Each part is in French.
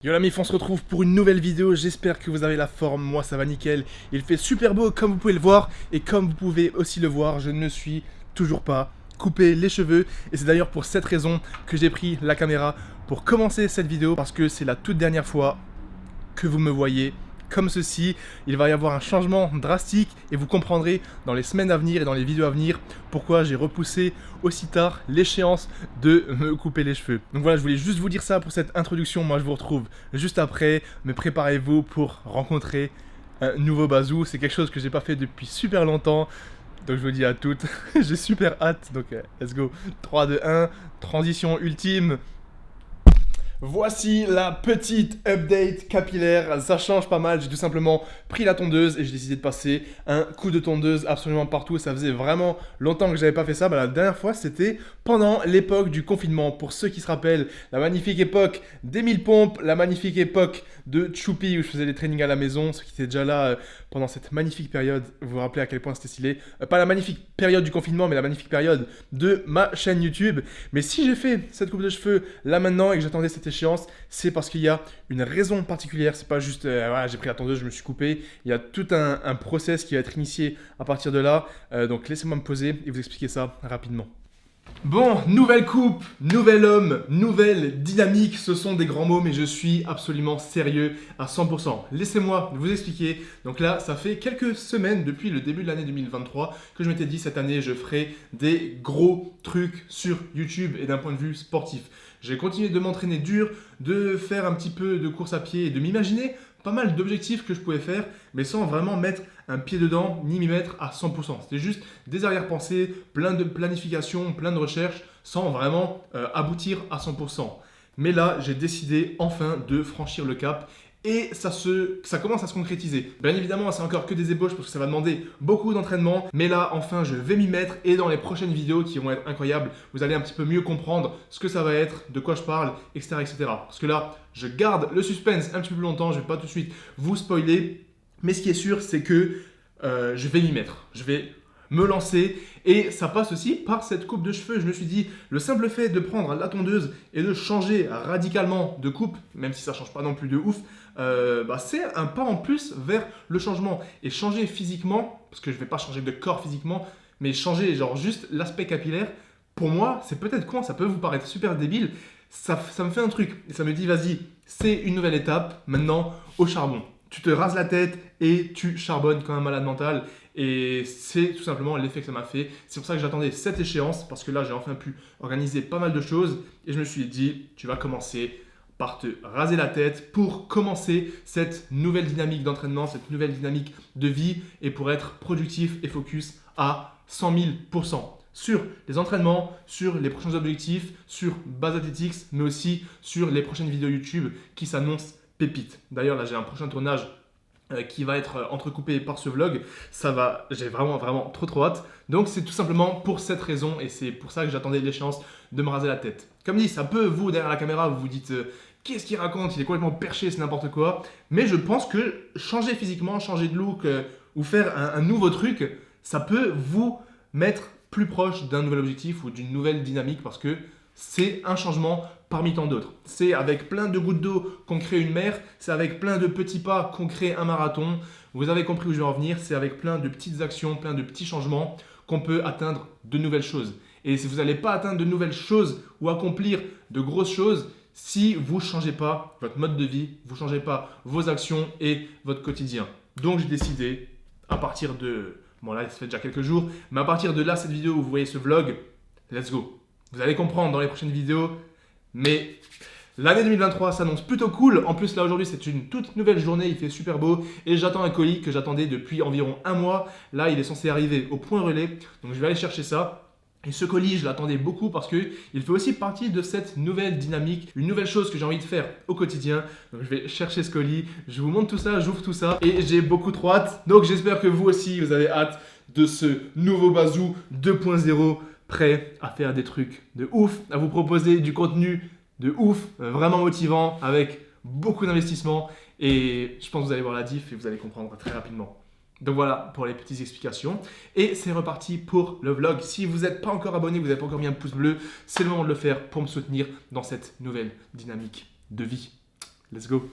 Yo la mif, on se retrouve pour une nouvelle vidéo, j'espère que vous avez la forme, moi ça va nickel. Il fait super beau comme vous pouvez le voir, et comme vous pouvez aussi le voir, je ne suis toujours pas coupé les cheveux. Et c'est d'ailleurs pour cette raison que j'ai pris la caméra pour commencer cette vidéo, parce que c'est la toute dernière fois que vous me voyez comme ceci. Il va y avoir un changement drastique et vous comprendrez dans les semaines à venir et dans les vidéos à venir pourquoi j'ai repoussé aussi tard l'échéance de me couper les cheveux. Donc voilà, je voulais juste vous dire ça pour cette introduction. Moi je vous retrouve juste après, mais préparez-vous pour rencontrer un nouveau Bazou. C'est quelque chose que j'ai pas fait depuis super longtemps. Donc je vous dis à toutes, j'ai super hâte. Donc let's go. 3, 2, 1, transition ultime. Voici la petite update capillaire, ça change pas mal, j'ai tout simplement pris la tondeuse et j'ai décidé de passer un coup de tondeuse absolument partout. Ça faisait vraiment longtemps que j'avais pas fait ça. La dernière fois c'était pendant l'époque du confinement. Pour ceux qui se rappellent, la magnifique époque des 1000 pompes, la magnifique époque de Choupi où je faisais des trainings à la maison. Ceux qui étaient déjà là pendant cette magnifique période, vous vous rappelez à quel point c'était stylé. Pas la magnifique période du confinement, mais la magnifique période de ma chaîne YouTube. Mais si j'ai fait cette coupe de cheveux là maintenant et que j'attendais cette échéance, c'est parce qu'il y a une raison particulière. C'est pas juste voilà, j'ai pris la tondeuse, je me suis coupé. Il y a tout un process qui va être initié à partir de là. Donc laissez-moi me poser et vous expliquer ça rapidement. Bon, nouvelle coupe, nouvel homme, nouvelle dynamique, ce sont des grands mots, mais je suis absolument sérieux à 100%. Laissez-moi vous expliquer. Donc là, ça fait quelques semaines, depuis le début de l'année 2023, que je m'étais dit cette année, je ferai des gros trucs sur YouTube et d'un point de vue sportif. J'ai continué de m'entraîner dur, de faire un petit peu de course à pied et de m'imaginer pas mal d'objectifs que je pouvais faire, mais sans vraiment mettre un pied dedans, ni m'y mettre à 100%. C'était juste des arrière-pensées, plein de planification, plein de recherches, sans vraiment aboutir à 100%. Mais là, j'ai décidé enfin de franchir le cap. Et ça commence à se concrétiser. Bien évidemment, c'est encore que des ébauches parce que ça va demander beaucoup d'entraînement. Mais là, enfin, je vais m'y mettre. Et dans les prochaines vidéos qui vont être incroyables, vous allez un petit peu mieux comprendre ce que ça va être, de quoi je parle, etc. etc. Parce que là, je garde le suspense un petit peu plus longtemps. Je ne vais pas tout de suite vous spoiler. Mais ce qui est sûr, c'est que je vais m'y mettre. Je vais me lancer et ça passe aussi par cette coupe de cheveux. Je me suis dit, le simple fait de prendre la tondeuse et de changer radicalement de coupe, même si ça ne change pas non plus de ouf, c'est un pas en plus vers le changement. Et changer physiquement, parce que je ne vais pas changer de corps physiquement, mais changer genre juste l'aspect capillaire, pour moi, c'est peut-être con, ça peut vous paraître super débile, ça me fait un truc. Et ça me dit, vas-y, c'est une nouvelle étape, maintenant au charbon. Tu te rases la tête et tu charbonnes comme un malade mental. Et c'est tout simplement l'effet que ça m'a fait. C'est pour ça que j'attendais cette échéance, parce que là, j'ai enfin pu organiser pas mal de choses. Et je me suis dit, tu vas commencer par te raser la tête pour commencer cette nouvelle dynamique d'entraînement, cette nouvelle dynamique de vie et pour être productif et focus à 100 000% sur les entraînements, sur les prochains objectifs, sur Base Athletics, mais aussi sur les prochaines vidéos YouTube qui s'annoncent pépites. D'ailleurs, là, j'ai un prochain tournage qui va être entrecoupé par ce vlog. J'ai vraiment trop hâte. Donc c'est tout simplement pour cette raison et c'est pour ça que j'attendais l'échéance de me raser la tête. Comme dit, ça peut, vous derrière la caméra, vous vous dites qu'est-ce qu'il raconte, il est complètement perché, c'est n'importe quoi. Mais je pense que changer physiquement, changer de look ou faire un nouveau truc, ça peut vous mettre plus proche d'un nouvel objectif ou d'une nouvelle dynamique parce que c'est un changement parmi tant d'autres. C'est avec plein de gouttes d'eau qu'on crée une mer, c'est avec plein de petits pas qu'on crée un marathon. Vous avez compris où je veux en venir, c'est avec plein de petites actions, plein de petits changements qu'on peut atteindre de nouvelles choses. Et si vous n'allez pas atteindre de nouvelles choses ou accomplir de grosses choses, si vous ne changez pas votre mode de vie, vous ne changez pas vos actions et votre quotidien. Donc j'ai décidé, à partir de... Bon là, ça fait déjà quelques jours, mais à partir de là, cette vidéo où vous voyez ce vlog, let's go. Vous allez comprendre dans les prochaines vidéos, mais l'année 2023 s'annonce plutôt cool. En plus, là aujourd'hui, c'est une toute nouvelle journée, il fait super beau et j'attends un colis que j'attendais depuis environ un mois. Là, il est censé arriver au point relais, donc je vais aller chercher ça. Et ce colis, je l'attendais beaucoup parce qu'il fait aussi partie de cette nouvelle dynamique, une nouvelle chose que j'ai envie de faire au quotidien. Donc je vais chercher ce colis, je vous montre tout ça, j'ouvre tout ça et j'ai beaucoup trop hâte. Donc j'espère que vous aussi, vous avez hâte de ce nouveau Bazou 2.0. Prêt à faire des trucs de ouf, à vous proposer du contenu de ouf, vraiment motivant, avec beaucoup d'investissement. Et je pense que vous allez voir la diff et vous allez comprendre très rapidement. Donc voilà pour les petites explications. Et c'est reparti pour le vlog. Si vous n'êtes pas encore abonné, vous n'avez pas encore mis un pouce bleu, c'est le moment de le faire pour me soutenir dans cette nouvelle dynamique de vie. Let's go.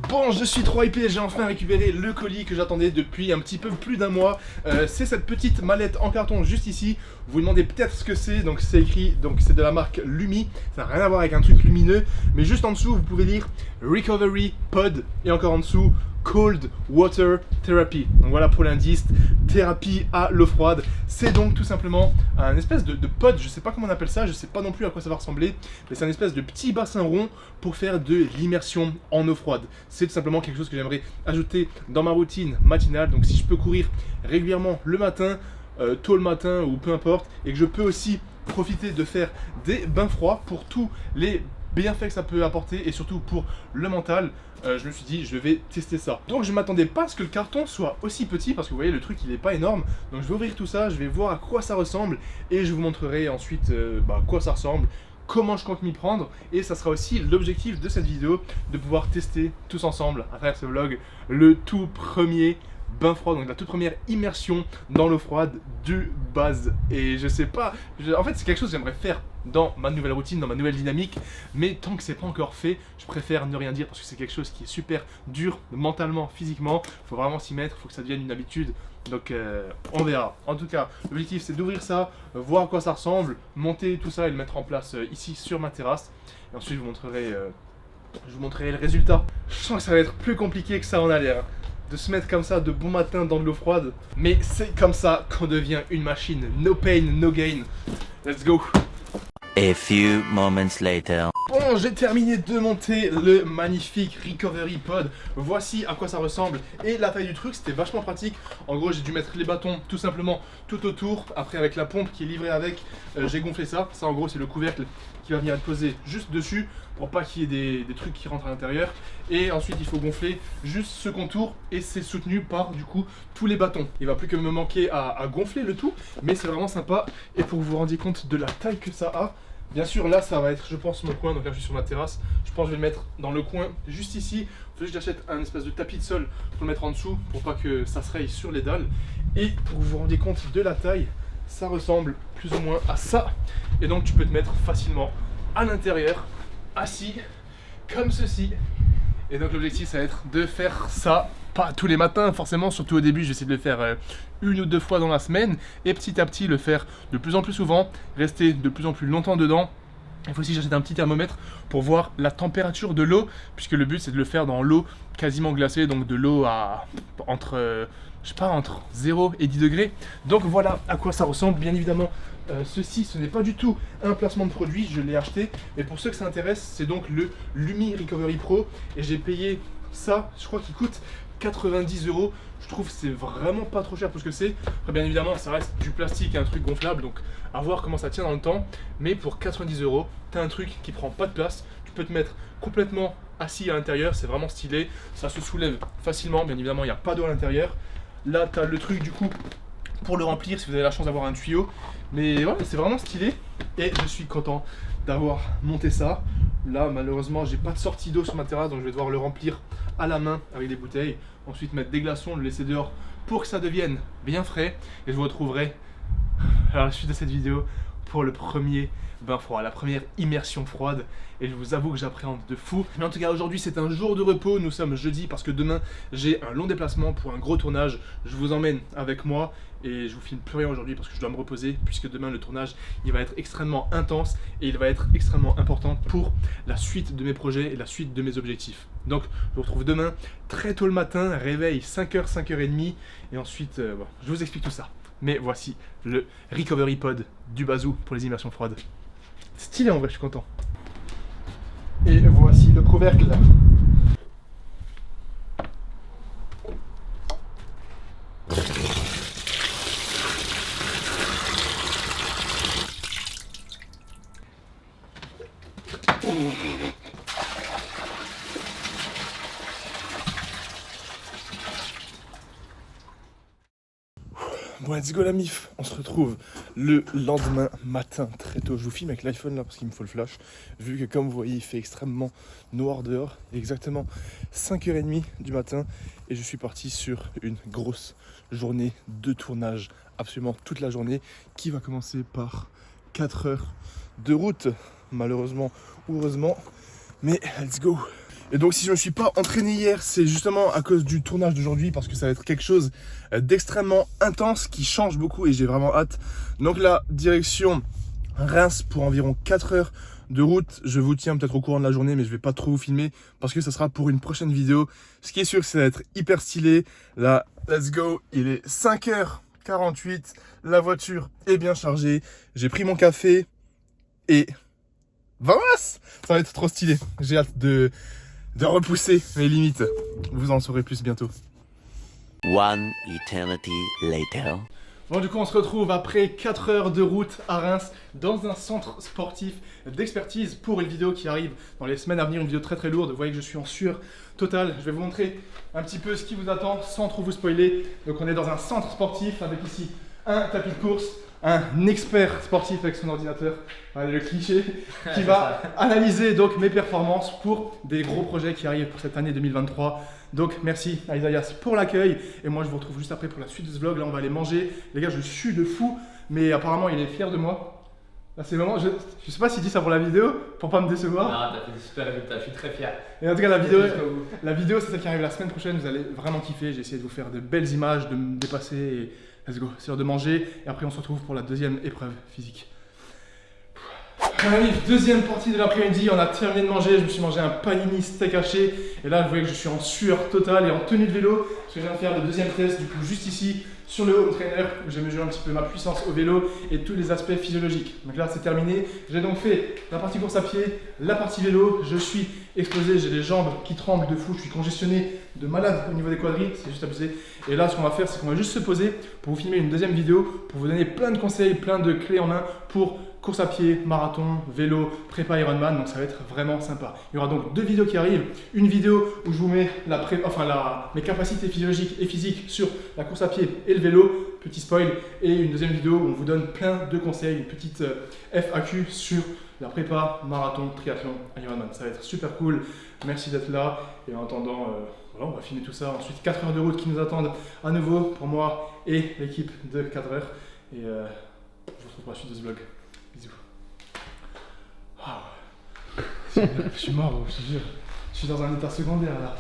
Bon, je suis trop hypé, j'ai enfin récupéré le colis que j'attendais depuis un petit peu plus d'un mois. C'est cette petite mallette en carton juste ici. Vous vous demandez peut-être ce que c'est, donc c'est écrit, donc c'est de la marque Lumi. Ça n'a rien à voir avec un truc lumineux, mais juste en dessous, vous pouvez lire Recovery Pod et encore en dessous, Cold Water Therapy. Donc voilà pour l'indice, thérapie à l'eau froide. C'est donc tout simplement un espèce de pod, je sais pas comment on appelle ça, je sais pas non plus à quoi ça va ressembler, mais c'est un espèce de petit bassin rond pour faire de l'immersion en eau froide. C'est tout simplement quelque chose que j'aimerais ajouter dans ma routine matinale. Donc si je peux courir régulièrement le matin, tôt le matin ou peu importe, et que je peux aussi profiter de faire des bains froids pour tous les bienfaits que ça peut apporter et surtout pour le mental, je me suis dit je vais tester ça. Donc je m'attendais pas à ce que le carton soit aussi petit parce que vous voyez le truc il est pas énorme. Donc je vais ouvrir tout ça, je vais voir à quoi ça ressemble et je vous montrerai ensuite à quoi ça ressemble, comment je compte m'y prendre, et ça sera aussi l'objectif de cette vidéo, de pouvoir tester tous ensemble à travers ce vlog le tout premier bain froid, donc la toute première immersion dans l'eau froide du base. Et je sais pas, en fait c'est quelque chose que j'aimerais faire dans ma nouvelle routine, dans ma nouvelle dynamique, mais tant que c'est pas encore fait, je préfère ne rien dire parce que c'est quelque chose qui est super dur mentalement, physiquement. Faut vraiment s'y mettre, faut que ça devienne une habitude. Donc on verra. En tout cas, l'objectif c'est d'ouvrir ça, voir à quoi ça ressemble, monter tout ça et le mettre en place ici sur ma terrasse. Et ensuite je vous montrerai le résultat. Je sens que ça va être plus compliqué que ça en a l'air, de se mettre comme ça de bon matin dans de l'eau froide. Mais c'est comme ça qu'on devient une machine. No pain, no gain. Let's go. A few moments later. Bon, j'ai terminé de monter le magnifique Recovery Pod. Voici à quoi ça ressemble. Et la taille du truc, c'était vachement pratique. En gros, j'ai dû mettre les bâtons tout simplement tout autour. Après, avec la pompe qui est livrée avec, j'ai gonflé ça. Ça, en gros, c'est le couvercle qui va venir être posé juste dessus pour pas qu'il y ait des trucs qui rentrent à l'intérieur. Et ensuite, il faut gonfler juste ce contour et c'est soutenu par, du coup, tous les bâtons. Il va plus que me manquer à gonfler le tout, mais c'est vraiment sympa. Et pour que vous vous rendiez compte de la taille que ça a, bien sûr, là, ça va être, je pense, mon coin. Donc là, je suis sur ma terrasse. Je pense que je vais le mettre dans le coin, juste ici. Il faut que j'achète un espèce de tapis de sol pour le mettre en dessous, pour pas que ça se raye sur les dalles. Et pour que vous vous rendiez compte de la taille, ça ressemble plus ou moins à ça. Et donc, tu peux te mettre facilement à l'intérieur, assis, comme ceci. Et donc, l'objectif, ça va être de faire ça, pas tous les matins, forcément. Surtout au début, j'essaie de le faire une ou deux fois dans la semaine. Et petit à petit, le faire de plus en plus souvent, rester de plus en plus longtemps dedans. Il faut aussi que j'achète un petit thermomètre pour voir la température de l'eau, puisque le but c'est de le faire dans l'eau quasiment glacée, donc de l'eau à entre 0 et 10 degrés. Donc voilà à quoi ça ressemble. Bien évidemment, ceci ce n'est pas du tout un placement de produit, je l'ai acheté, mais pour ceux que ça intéresse, c'est donc le Lumi Recovery Pro, et j'ai payé ça, je crois qu'il coûte 90 €. Je trouve que c'est vraiment pas trop cher pour ce que c'est. Après, bien évidemment, ça reste du plastique et un truc gonflable, donc à voir comment ça tient dans le temps. Mais pour 90 €, t'as un truc qui prend pas de place. Tu peux te mettre complètement assis à l'intérieur, c'est vraiment stylé. Ça se soulève facilement, bien évidemment, il n'y a pas d'eau à l'intérieur. Là, t'as le truc du coup pour le remplir si vous avez la chance d'avoir un tuyau. Mais voilà, c'est vraiment stylé et je suis content d'avoir monté ça. Là, malheureusement, j'ai pas de sortie d'eau sur ma terrasse, donc je vais devoir le remplir à la main avec des bouteilles. Ensuite, mettre des glaçons, le laisser dehors pour que ça devienne bien frais. Et je vous retrouverai à la suite de cette vidéo pour le premier bain froid, la première immersion froide. Et je vous avoue que j'appréhende de fou. Mais en tout cas, aujourd'hui, c'est un jour de repos. Nous sommes jeudi parce que demain, j'ai un long déplacement pour un gros tournage. Je vous emmène avec moi et je vous filme plus rien aujourd'hui parce que je dois me reposer, puisque demain, le tournage, il va être extrêmement intense et il va être extrêmement important pour la suite de mes projets et la suite de mes objectifs. Donc, je vous retrouve demain très tôt le matin, réveil 5h, 5h30. Et ensuite, je vous explique tout ça. Mais voici le Recovery Pod du Bazou pour les immersions froides. Stylé en vrai, je suis content. Et voici le couvercle. Bon, let's go la mif, on se retrouve le lendemain matin très tôt. Je vous filme avec l'iPhone là parce qu'il me faut le flash. Vu que comme vous voyez il fait extrêmement noir dehors. Exactement 5h30 du matin. Et je suis parti sur une grosse journée de tournage. Absolument toute la journée qui va commencer par 4 heures de route. Malheureusement ou heureusement. Mais let's go. Et donc si je ne me suis pas entraîné hier, c'est justement à cause du tournage d'aujourd'hui parce que ça va être quelque chose d'extrêmement intense qui change beaucoup et j'ai vraiment hâte. Donc la direction Reims pour environ 4 heures de route. Je vous tiens peut-être au courant de la journée mais je vais pas trop vous filmer parce que ça sera pour une prochaine vidéo. Ce qui est sûr, c'est d'être hyper stylé. Là, let's go, il est 5h48, la voiture est bien chargée. J'ai pris mon café et... Vamos! Ça va être trop stylé. J'ai hâte de repousser mes limites. Vous en saurez plus bientôt. One eternity later. Bon, du coup, on se retrouve après 4 heures de route à Reims dans un centre sportif d'expertise pour une vidéo qui arrive dans les semaines à venir, une vidéo très très lourde. Vous voyez que je suis en sueur totale. Je vais vous montrer un petit peu ce qui vous attend sans trop vous spoiler. Donc, on est dans un centre sportif avec ici un tapis de course, un expert sportif avec son ordinateur, voilà le cliché, qui va analyser donc mes performances pour des gros projets qui arrivent pour cette année 2023. Donc merci à Isaias pour l'accueil et moi je vous retrouve juste après pour la suite de ce vlog. Là on va aller manger. Les gars, je suis de fou, mais apparemment il est fier de moi. Là c'est vraiment, je sais pas s'il dit ça pour la vidéo, pour pas me décevoir. Non, t'as fait des super résultats, je suis très fier. Et en tout cas la vidéo c'est celle qui arrive la semaine prochaine, vous allez vraiment kiffer. J'ai essayé de vous faire de belles images, de me dépasser et let's go, c'est l'heure de manger et après on se retrouve pour la deuxième épreuve physique. On arrive, deuxième partie de l'après-midi, on a terminé de manger, je me suis mangé un panini steak haché et là vous voyez que je suis en sueur totale et en tenue de vélo parce que je viens de faire le deuxième test du coup juste ici sur le home trainer où j'ai mesuré un petit peu ma puissance au vélo et tous les aspects physiologiques. Donc là c'est terminé, j'ai donc fait la partie course à pied, la partie vélo, je suis explosé, j'ai les jambes qui tremblent de fou, je suis congestionné de malade au niveau des quadris, c'est juste abusé. Et là ce qu'on va faire c'est qu'on va juste se poser pour vous filmer une deuxième vidéo pour vous donner plein de conseils, plein de clés en main pour course à pied, marathon, vélo, prépa Ironman, donc ça va être vraiment sympa. Il y aura donc deux vidéos qui arrivent. Une vidéo où je vous mets mes capacités physiologiques et physiques sur la course à pied et le vélo, petit spoil. Et une deuxième vidéo où on vous donne plein de conseils, une petite FAQ sur la prépa, marathon, triathlon, Ironman. Ça va être super cool. Merci d'être là. Et en attendant, voilà, on va finir tout ça. Ensuite, 4 heures de route qui nous attendent à nouveau pour moi et l'équipe de 4 heures. Et je vous retrouve pour la suite de ce vlog. Bisous. Oh. Je suis mort, je te jure. Je suis dans un état secondaire là.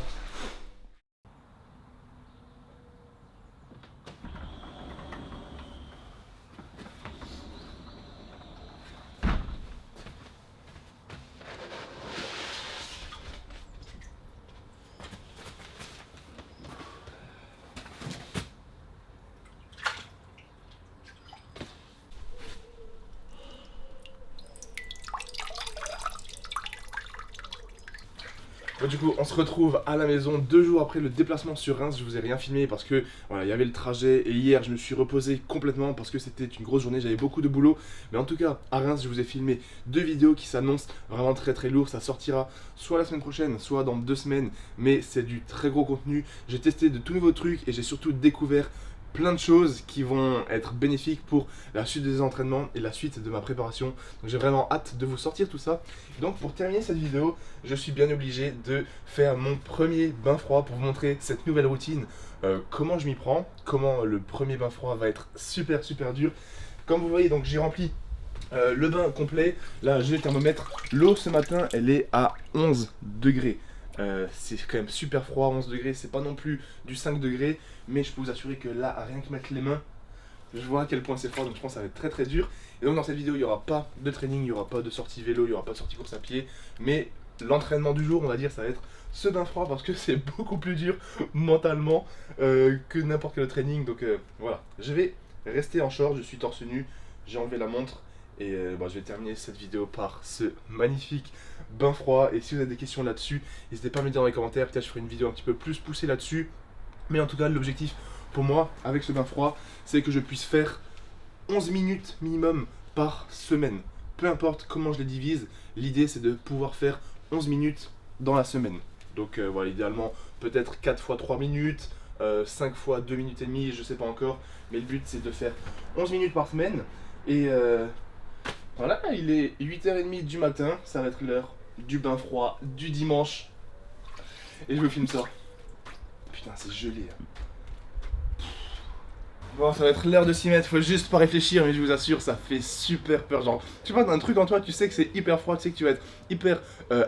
Bon, du coup, on se retrouve à la maison 2 jours après le déplacement sur Reims. Je vous ai rien filmé parce que voilà, il y avait le trajet et hier je me suis reposé complètement parce que c'était une grosse journée, j'avais beaucoup de boulot. Mais en tout cas, à Reims, je vous ai filmé 2 vidéos qui s'annoncent vraiment très très lourd. Ça sortira soit la semaine prochaine, soit dans 2 semaines. Mais c'est du très gros contenu. J'ai testé de tout nouveaux trucs et j'ai surtout découvert plein de choses qui vont être bénéfiques pour la suite des entraînements et la suite de ma préparation. Donc j'ai vraiment hâte de vous sortir tout ça. Donc pour terminer cette vidéo, je suis bien obligé de faire mon premier bain froid pour vous montrer cette nouvelle routine, comment je m'y prends, comment le premier bain froid va être super super dur. Comme vous voyez, donc j'ai rempli le bain complet. Là j'ai le thermomètre. L'eau ce matin elle est à 11 degrés. C'est quand même super froid, 11 degrés, c'est pas non plus du 5 degrés, mais je peux vous assurer que là, à rien que mettre les mains, je vois à quel point c'est froid, donc je pense que ça va être très très dur. Et donc dans cette vidéo, il n'y aura pas de training, il n'y aura pas de sortie vélo, il n'y aura pas de sortie course à pied, mais l'entraînement du jour, on va dire, ça va être ce bain froid parce que c'est beaucoup plus dur mentalement que n'importe quel training. Donc voilà, je vais rester en short, je suis torse nu, j'ai enlevé la montre. Et je vais terminer cette vidéo par ce magnifique bain froid. Et si vous avez des questions là-dessus, n'hésitez pas à me dire dans les commentaires. Peut-être je ferai une vidéo un petit peu plus poussée là-dessus. Mais en tout cas, l'objectif pour moi, avec ce bain froid, c'est que je puisse faire 11 minutes minimum par semaine. Peu importe comment je les divise, l'idée c'est de pouvoir faire 11 minutes dans la semaine. Donc voilà, idéalement, peut-être 4 fois 3 minutes, 5 fois 2 minutes et demie, je sais pas encore. Mais le but c'est de faire 11 minutes par semaine. Et voilà, il est 8h30 du matin, ça va être l'heure du bain froid du dimanche. Et je vous filme ça. Putain, c'est gelé. Bon, ça va être l'heure de s'y mettre, faut juste pas réfléchir, mais je vous assure, ça fait super peur. Genre, tu vois, t'as un truc en toi, tu sais que c'est hyper froid, tu sais que tu vas être hyper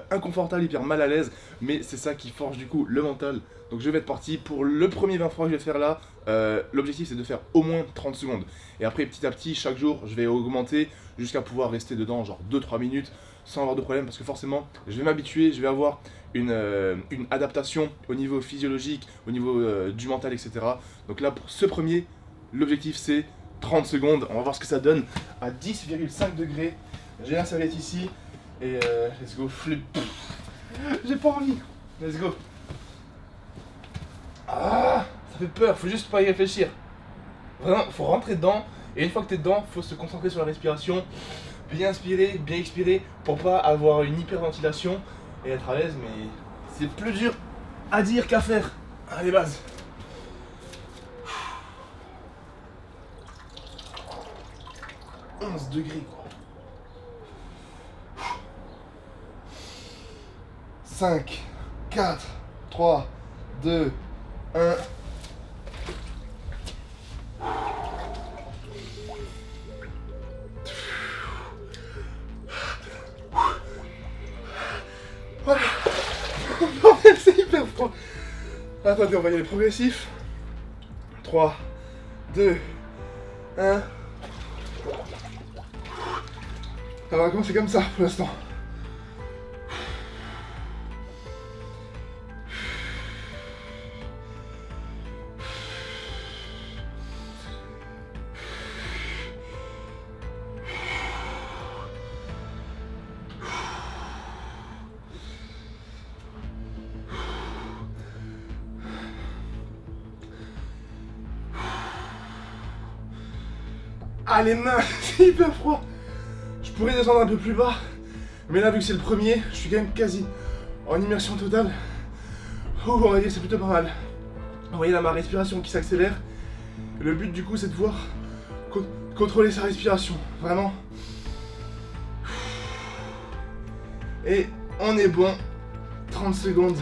inconfortable, hyper mal à l'aise, mais c'est ça qui forge du coup le mental. Donc je vais être parti pour le premier bain froid que je vais faire là. L'objectif c'est de faire au moins 30 secondes. Et après, petit à petit, chaque jour, je vais augmenter jusqu'à pouvoir rester dedans, genre 2-3 minutes, sans avoir de problème, parce que forcément, je vais m'habituer, je vais avoir une adaptation au niveau physiologique, au niveau du mental, etc. Donc là, pour ce premier, l'objectif c'est 30 secondes, on va voir ce que ça donne à 10,5 degrés. J'ai la serviette ici et let's go, flip. J'ai pas envie, let's go. Ah, ça fait peur, faut juste pas y réfléchir. Vraiment, faut rentrer dedans et une fois que t'es dedans, faut se concentrer sur la respiration, bien inspirer, bien expirer pour pas avoir une hyperventilation et être à l'aise, mais c'est plus dur à dire qu'à faire. Allez, base. 11 degrés quoi. 5, 4, 3, 2, 1. Voilà. Bordel, c'est hyper froid. Attendez, on va y aller progressif. 3, 2, 1. Ça va commencer comme ça pour l'instant. Ah les mains, c'est hyper froid. Je pourrais descendre un peu plus bas, mais là vu que c'est le premier, je suis quand même quasi en immersion totale. Oh, on va dire que c'est plutôt pas mal. Vous voyez là ma respiration qui s'accélère. Le but du coup c'est de pouvoir contrôler sa respiration, vraiment. Et on est bon, 30 secondes.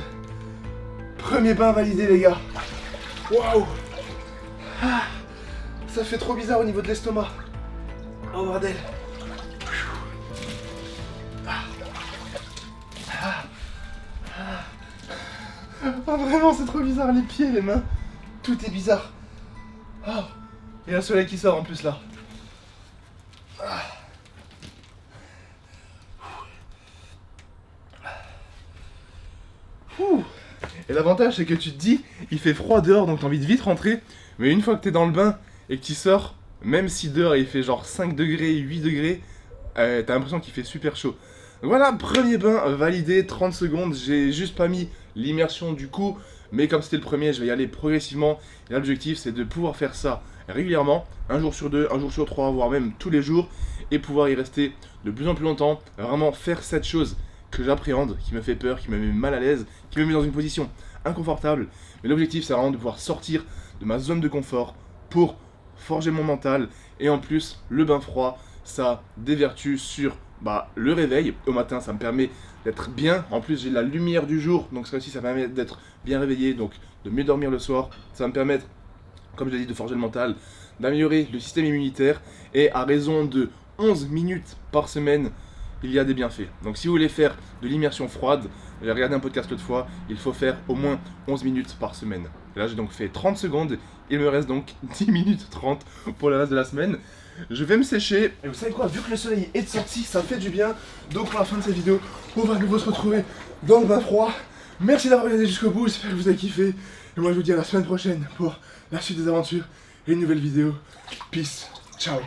Premier bain validé les gars. Waouh. Ça fait trop bizarre au niveau de l'estomac. Oh bordel. Oh, vraiment c'est trop bizarre, les pieds, les mains. Tout est bizarre. Oh. Il y a le soleil qui sort en plus là. Et l'avantage c'est que tu te dis, il fait froid dehors donc t'as envie de vite rentrer. Mais une fois que t'es dans le bain et que tu sors, même si dehors il fait genre 5 degrés, 8 degrés, t'as l'impression qu'il fait super chaud. Donc voilà, premier bain validé, 30 secondes, j'ai juste pas mis l'immersion du coup, mais comme c'était le premier, je vais y aller progressivement. Et l'objectif c'est de pouvoir faire ça régulièrement, un jour sur deux, un jour sur trois, voire même tous les jours, et pouvoir y rester de plus en plus longtemps, vraiment faire cette chose que j'appréhende, qui me fait peur, qui me met mal à l'aise, qui me met dans une position inconfortable. Mais l'objectif c'est vraiment de pouvoir sortir de ma zone de confort pour forger mon mental. Et en plus, le bain froid, ça a des vertus sur le réveil. Au matin, ça me permet d'être bien. En plus, j'ai la lumière du jour, donc ça aussi, ça permet d'être bien réveillé, donc de mieux dormir le soir. Ça va me permettre, comme je l'ai dit, de forger le mental, d'améliorer le système immunitaire. Et à raison de 11 minutes par semaine, il y a des bienfaits. Donc si vous voulez faire de l'immersion froide, j'ai regardé un podcast l'autre fois, il faut faire au moins 11 minutes par semaine. Et là j'ai donc fait 30 secondes, il me reste donc 10 minutes 30 pour le reste de la semaine. Je vais me sécher, et vous savez quoi, vu que le soleil est de sortie, ça fait du bien. Donc pour la fin de cette vidéo, on va à nouveau se retrouver dans le bain froid. Merci d'avoir regardé jusqu'au bout, j'espère que vous avez kiffé. Et moi je vous dis à la semaine prochaine pour la suite des aventures et une nouvelle vidéo. Peace, ciao.